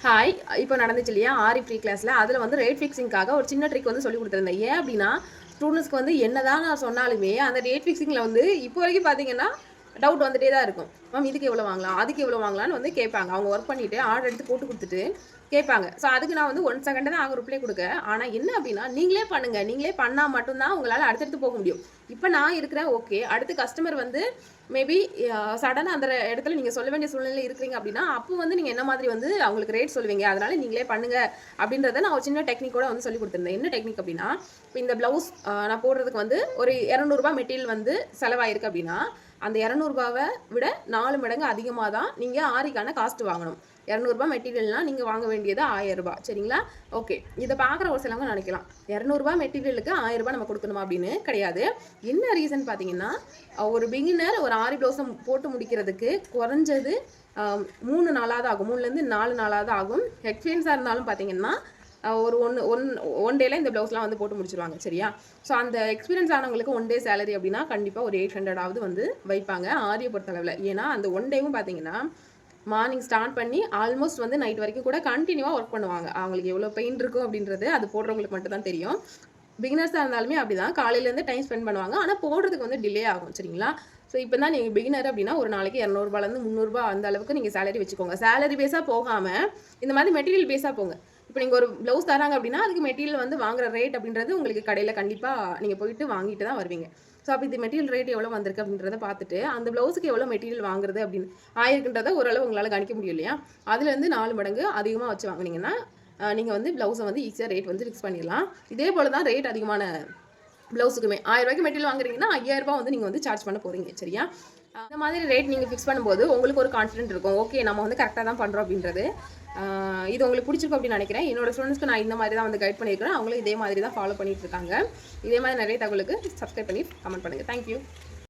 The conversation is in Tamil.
ஹாய். இப்போ நடந்துச்சு இல்லையா ஆரி ஃப்ரீ கிளாஸில், அதில் வந்து ரேட் ஃபிக்ஸிங்காக ஒரு சின்ன ட்ரிக் வந்து சொல்லி கொடுத்துருந்தேன். ஏன் அப்படின்னா, ஸ்டூடெண்ட்ஸ்க்கு வந்து என்னதான் நான் சொன்னாலுமே அந்த ரேட் ஃபிக்ஸிங்கில் வந்து இப்போ வரைக்கும் பார்த்தீங்கன்னா டவுட் வந்துட்டே தான் இருக்கும். மேம் இதுக்கு எவ்வளோ வாங்கலாம், அதுக்கு எவ்வளோ வாங்கலாம்னு வந்து கேட்பாங்க. அவங்க ஒர்க் பண்ணிவிட்டு ஆர்டர் எடுத்து போட்டு கொடுத்துட்டு கேட்பாங்க. ஸோ அதுக்கு நான் வந்து 1 செகண்ட் தான் ஆகும் ரிப்ளை கொடுக்க. ஆனால் என்ன அப்படின்னா, நீங்களே பண்ணுங்கள். நீங்களே பண்ணால் மட்டும்தான் உங்களால் அடுத்தடுத்து போக முடியும். இப்போ நான் இருக்கிறேன், ஓகே. அடுத்து கஸ்டமர் வந்து மேபி சடனாக அந்த இடத்துல நீங்கள் சொல்ல வேண்டிய சூழ்நிலை இருக்கிறீங்க அப்படின்னா, அப்போ வந்து நீங்கள் என்ன மாதிரி வந்து அவங்களுக்கு ரேட் சொல்லுவீங்க. அதனால நீங்களே பண்ணுங்க அப்படின்றத நான் ஒரு சின்ன டெக்னிக்கோட வந்து சொல்லி கொடுத்துருந்தேன். என்ன டெக்னிக் அப்படின்னா, இப்போ இந்த ப்ளவுஸ் நான் போடுறதுக்கு வந்து ஒரு ₹200 மெட்டீரியல் வந்து செலவாயிருக்கு அப்படின்னா, அந்த ₹200 விட 4 மடங்கு அதிகமாக தான் நீங்கள் ஆரிக்கான காஸ்ட் வாங்கணும். ₹200 மெட்டீரியல்னால் நீங்கள் வாங்க வேண்டியது ₹1000. சரிங்களா? ஓகே. இதை பார்க்குற ஒரு சிலவங்க நினைக்கலாம், ₹200 மெட்டீரியலுக்கு ₹1000 நம்ம கொடுக்கணுமா அப்படின்னு. கிடையாது. என்ன ரீசன் பார்த்தீங்கன்னா, ஒரு பிகினர் ஒரு ஆரி ப்ளவுஸை போட்டு முடிக்கிறதுக்கு குறைஞ்சது 3 நாளாவது ஆகும். 3லேருந்து 4 நாளாவது ஆகும். எக்ஸ்பீரியன்ஸாக இருந்தாலும் பார்த்தீங்கன்னா ஒரு ஒன் டேல இந்த ப்ளவுஸ்லாம் வந்து போட்டு முடிச்சிருவாங்க. சரியா? ஸோ அந்த எக்ஸ்பீரியன்ஸ் ஆனவங்களுக்கு 1 டே சேலரி அப்படின்னா கண்டிப்பாக ஒரு 800ஆவது வந்து வைப்பாங்க ஆரியை பொறுத்தளவில். ஏன்னா அந்த 1 டேவும் பார்த்தீங்கன்னா மார்னிங் ஸ்டார்ட் பண்ணி ஆல்மோஸ்ட் வந்து நைட் வரைக்கும் கூட கண்டினியூவாக ஒர்க் பண்ணுவாங்க. அவங்களுக்கு எவ்வளோ பெயின் இருக்கும் அப்படின்றது அது போடுறவங்களுக்கு மட்டும் தான் தெரியும். பிகினர்ஸாக இருந்தாலுமே அப்படி தான் காலையிலேருந்து டைம் ஸ்பெண்ட் பண்ணுவாங்க. ஆனால் போடுறதுக்கு வந்து டிலே ஆகும். சரிங்களா? ஸோ இப்போ தான் நீங்கள் பிகினர் அப்படின்னா ஒரு நாளைக்கு ₹200லேருந்து ₹300 அந்த அளவுக்கு நீங்கள் சேலரி வச்சுக்கோங்க. சேலரி பேஸாக போகாமல் இந்த மாதிரி மெட்டீரியல் பேஸாக போங்க. இப்போ நீங்கள் ஒரு ப்ளவுஸ் தராங்க அப்படின்னா அதுக்கு மெட்டீரியல் வந்து வாங்குற ரேட் அப்படின்றது உங்களுக்கு கடையில் கண்டிப்பாக நீங்கள் போயிட்டு வாங்கிட்டு தான் வருவீங்க. ஸோ அப்போ இது மெட்டீரியல் ரேட் எவ்வளோ வந்திருக்கு அப்படின்றத பார்த்துட்டு அந்த ப்ளவுஸுக்கு எவ்வளோ மெட்டீரியல் வாங்குறது அப்படின்னு ஆயிருக்குன்றதை ஓரளவு உங்களால் கணிக்க முடியும் இல்லையா? அதுலேருந்து 4 மடங்கு அதிகமாக வச்சு வாங்கினீங்கன்னா நீங்கள் வந்து ப்ளவுஸை வந்து ஈஸியாக ரேட் வந்து ஃபிக்ஸ் பண்ணிடலாம். இதே போல் தான் ரேட் அதிகமான ப்ளவுஸுக்குமே ₹1000 மெட்டீரியல் வாங்குறீங்கன்னா ₹5000 வந்து நீங்கள் வந்து சார்ஜ் பண்ண போகிறீங்க. சரியா? அந்த மாதிரி ரேட் நீங்கள் ஃபிக்ஸ் பண்ணும்போது உங்களுக்கு ஒரு கான்ஃபிடென்ட் இருக்கும். ஓகே, நம்ம வந்து கரெக்டாக தான் பண்ணுறோம் அப்படின்றது. இது உங்களுக்கு பிடிச்சிருக்கும் அப்படின்னு நினைக்கிறேன். என்னோட ஸ்டூடெண்ட்ஸ்க்கு நான் இந்த மாதிரி தான் வந்து கைட் பண்ணியிருக்கிறேன். அவங்களும் இதே மாதிரி தான் ஃபாலோ பண்ணிட்டு இருக்காங்க. இதே மாதிரி நிறைய தகவலுக்கு சப்ஸ்கிரைப் பண்ணி கமெண்ட் பண்ணுங்கள். தேங்க்யூ.